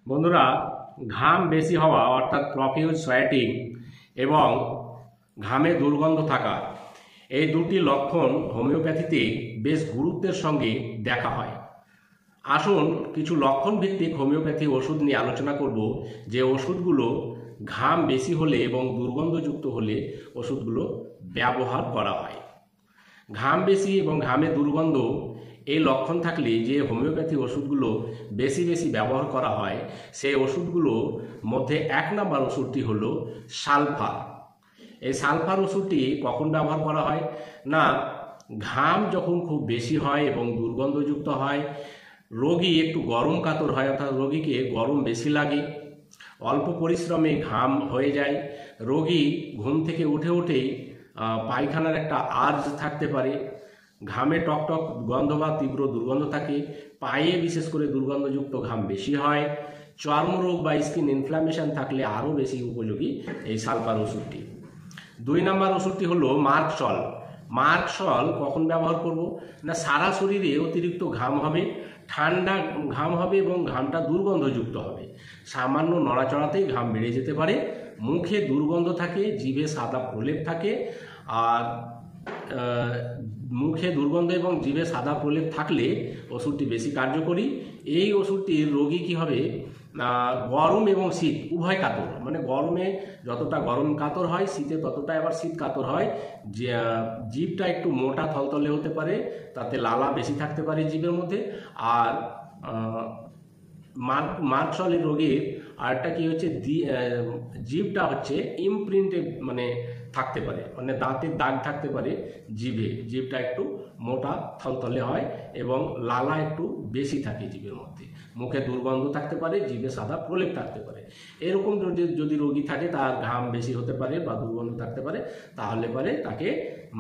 বন্ধুরা, ঘাম বেশি হওয়া অর্থাৎ প্রফিউজ সোয়েটিং এবং ঘামে দুর্গন্ধ থাকা এই দুটি লক্ষণ হোমিওপ্যাথিতে বেশ গুরুত্বের সঙ্গে দেখা হয়। আসুন কিছু লক্ষণ ভিত্তিক হোমিওপ্যাথি ওষুধ নিয়ে আলোচনা করব, যে ওষুধগুলো ঘাম বেশি হলে এবং দুর্গন্ধযুক্ত হলে ওষুধগুলো ব্যবহার করা হয়। ঘাম বেশি এবং ঘামে দুর্গন্ধ এই লক্ষণ থাকলে যে হোমিওপ্যাথি ওষুধগুলো বেশি ব্যবহার করা হয়, সেই ওষুধগুলোর মধ্যে 1 নম্বর ওষুধটি হলো সালফার। এই সালফার ওষুধটি কখন ব্যবহার করা হয় না, ঘাম যখন খুব বেশি হয় এবং দুর্গন্ধযুক্ত হয়, রোগী একটু গরম কাতর হয়, অর্থাৎ রোগীকে গরম বেশি লাগে, অল্প পরিশ্রমে ঘাম হয়ে যায়, রোগী ঘুম থেকে উঠেই পায়খানার একটা আর্জ থাকতে পারে, ঘামে টকটক গন্ধ বা তীব্র দুর্গন্ধ থাকে, পায়ে বিশেষ করে দুর্গন্ধযুক্ত ঘাম বেশি হয়, চর্মরোগ বা স্কিন ইনফ্ল্যামেশন থাকলে আরও বেশি উপযোগী এই সালফার ওষুধটি। 2 নম্বর ওষুধটি হলো মার্কসল। মার্কসল কখন ব্যবহার করব না, সারা শরীরে অতিরিক্ত ঘাম হবে, ঠান্ডা ঘাম হবে এবং ঘামটা দুর্গন্ধযুক্ত হবে, সামান্য নড়াচড়াতেই ঘাম বেড়ে যেতে পারে, মুখে দুর্গন্ধ থাকে, জিভে সাদা প্রলেপ থাকে। আর মুখে দুর্গন্ধ এবং জিভে সাদা প্রলেপ থাকলে ওষুধটি বেশি কার্যকরী। এই ওষুধটির রোগী কী হবে, গরম এবং শীত উভয় কাতর, মানে গরমে যতটা গরম কাতর হয়, শীতে ততটা আবার শীত কাতর হয়, জিভটা একটু মোটা থলথলে হতে পারে, তাতে লালা বেশি থাকতে পারে জিভের মধ্যে। আর মার্কসলের রোগীর আরেকটা কি হচ্ছে, জিভটা হচ্ছে ইমপ্রিন্টেড মানে থাকতে পারে, মানে দাঁতের দাগ থাকতে পারে জিভটা একটু মোটা থলথলে হয় এবং লালা একটু বেশি থাকে জিভের মধ্যে, মুখে দুর্গন্ধ থাকতে পারে, জিভে সাদা প্রলেপ থাকতে পারে। এরকম যদি রোগী থাকে, তার ঘাম বেশি হতে পারে বা দুর্গন্ধ থাকতে পারে, তাহলে পরে তাকে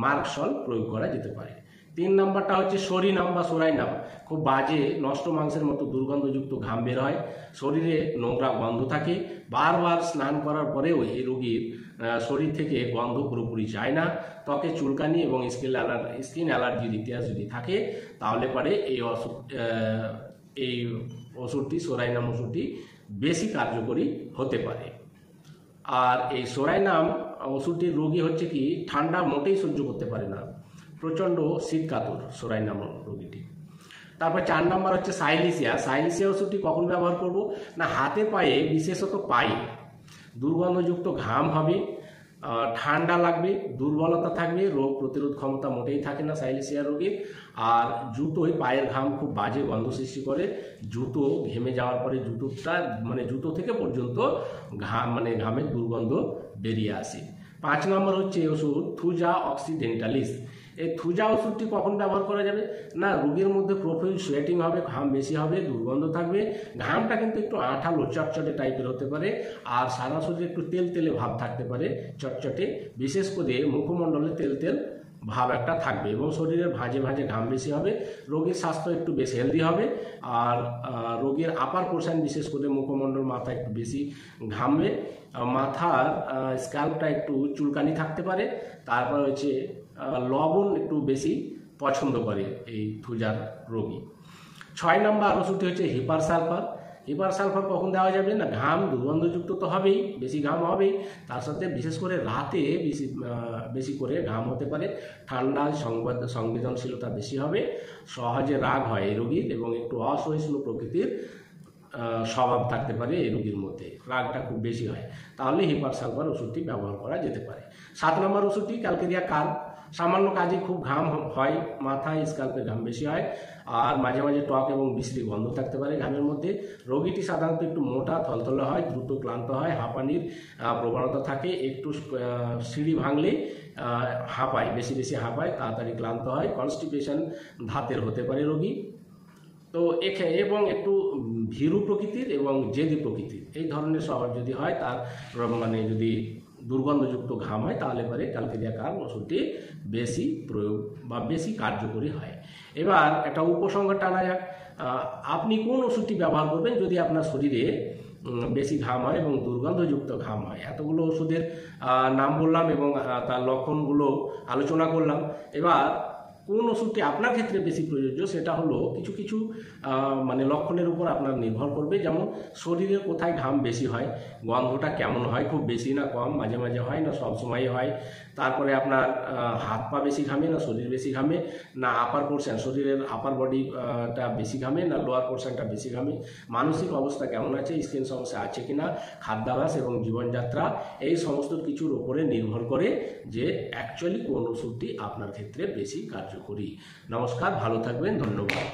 মার্কসল প্রয়োগ করা যেতে পারে। 3 নম্বরটা হচ্ছে সরিনাম বা সোরাইনাম। খুব বাজে নষ্ট মাংসের মতো দুর্গন্ধযুক্ত ঘাম বের হয়, শরীরে নোংরা গন্ধ থাকে, বারবার স্নান করার পরেও এই রোগীর শরীর থেকে গন্ধ পুরোপুরি যায় না, ত্বকে চুলকানি এবং স্কিন অ্যালার্জির ইতিহাস যদি থাকে, তাহলে পরে এই ওষুধটি সোরাইনাম ওষুধটি বেশি কার্যকরী হতে পারে। আর এই সোরাইনাম ওষুধটির রোগী হচ্ছে কি, ঠান্ডা মোটেই সহ্য করতে পারে না, প্রচণ্ড শীত কাতর সোরাইনাম রোগীটি। তারপর 4 নম্বর হচ্ছে সাইলিসিয়া ওষুধটি কখন ব্যবহার করব না, হাতে পায়ে, বিশেষত পায়ে দুর্গন্ধযুক্ত ঘাম হবে, ঠান্ডা লাগবে, দুর্বলতা থাকবে, রোগ প্রতিরোধ ক্ষমতা মোটেই থাকে না সাইলিসিয়া রোগীর। আর জুতোয় পায়ের ঘাম খুব বাজে গন্ধ সৃষ্টি করে, জুতো ঘেমে যাওয়ার পরে জুতো থেকে পর্যন্ত ঘামের দুর্গন্ধ বেরিয়ে আসে। 5 নম্বর হচ্ছে ওষুধ থুজা অক্সিডেন্টালিস। এই থুজা ওষুধটি কখন ব্যবহার করা যাবে না, রোগীর মধ্যে প্রফিউজ সোয়েটিং হবে, ঘাম বেশি হবে, দুর্গন্ধ থাকবে, ঘামটা কিন্তু একটু আঠালো চটচটে টাইপের হতে পারে, আর সারা শরীরে একটু তেলে ভাব থাকতে পারে, চটচটে, বিশেষ করে মুখমণ্ডলে তেল ভাব একটা থাকবে এবং শরীরের ভাঁজে ঘাম বেশি হবে, রোগীর স্বাস্থ্য একটু বেশ হেলদি হবে। আর রোগীর আপার পোর্শন, বিশেষ করে মুখমণ্ডল, মাথা একটু বেশি ঘামবে, মাথার স্ক্যাল্পটা একটু চুলকানি থাকতে পারে। তারপর হচ্ছে লবণ একটু বেশি পছন্দ করে এই থুজার রোগী। 6 নম্বর ওষুধটি হচ্ছে হিপার সালফার কখন দেওয়া যাবে না, ঘাম দুর্গন্ধযুক্ত তো হবেই, বেশি ঘাম হবেই, তার সাথে বিশেষ করে রাতে বেশি করে ঘাম হতে পারে, ঠান্ডা সংবেদনশীলতা বেশি হবে, সহজে রাগ হয় এই রোগীর এবং একটু অসহিষ্ণু প্রকৃতির স্বভাব থাকতে পারে এই রোগীর মধ্যে, রাগটা খুব বেশি হয়, তাহলে হিপার সালফার ওষুধটি ব্যবহার করা যেতে পারে। 7 নম্বর ওষুধটি ক্যালকেরিয়া কার্ব। সামান্য কাজে খুব ঘাম হয়, মাথায় স্ক্যাল্পে ঘাম বেশি হয়, আর মাঝে টক এবং বিশ্রী গন্ধ থাকতে পারে ঘামের মধ্যে। রোগীটি সাধারণত একটু মোটা থলথলে হয়, দ্রুত ক্লান্ত হয়, হাঁপানির প্রবণতা থাকে, একটু সিঁড়ি ভাঙলে হাঁপায়, বেশি হাঁপায়, তাড়াতাড়ি ক্লান্ত হয়, কনস্টিপেশন ধাতের হতে পারে রোগী। তো এবং একটু ভীরু প্রকৃতির এবং জেদি প্রকৃতির এই ধরনের স্বভাব যদি হয়, তার যদি দুর্গন্ধযুক্ত ঘাম হয়, তাহলে পরে ক্যালকেরিয়া কার্ব ওষুধটি বেশি প্রয়োগ বা বেশি কার্যকরী হয়। এবার একটা উপসংহার টানা যাক, আপনি কোন ওষুধটি ব্যবহার করবেন যদি আপনার শরীরে বেশি ঘাম হয় এবং দুর্গন্ধযুক্ত ঘাম হয়। এতগুলো ওষুধের নাম বললাম এবং তার লক্ষণগুলো আলোচনা করলাম। এবার কোন ওষুধটি আপনার ক্ষেত্রে বেশি প্রযোজ্য সেটা হলো কিছু কিছু মানে লক্ষণের উপর আপনার নির্ভর করবে। যেমন শরীরে কোথায় ঘাম বেশি হয়, গন্ধটা কেমন হয়, খুব বেশি না কম, মাঝে মাঝে হয় না সবসময় হয়, তারপরে আপনার হাত পা বেশি ঘামে না শরীর বেশি ঘামে, না আপার পোর্শন শরীরের আপার বডিটা বেশি ঘামে না লোয়ার পোর্শনটা বেশি ঘামে, মানসিক অবস্থা কেমন আছে, স্কিন সমস্যা আছে কিনা, খাদ্যাভ্যাস এবং জীবনযাত্রা, এই সমস্ত কিছুর উপরে নির্ভর করে যে অ্যাকচুয়ালি কোন ওষুধটি আপনার ক্ষেত্রে বেশি কার্যকরী। নমস্কার, ভালো থাকবেন, ধন্যবাদ।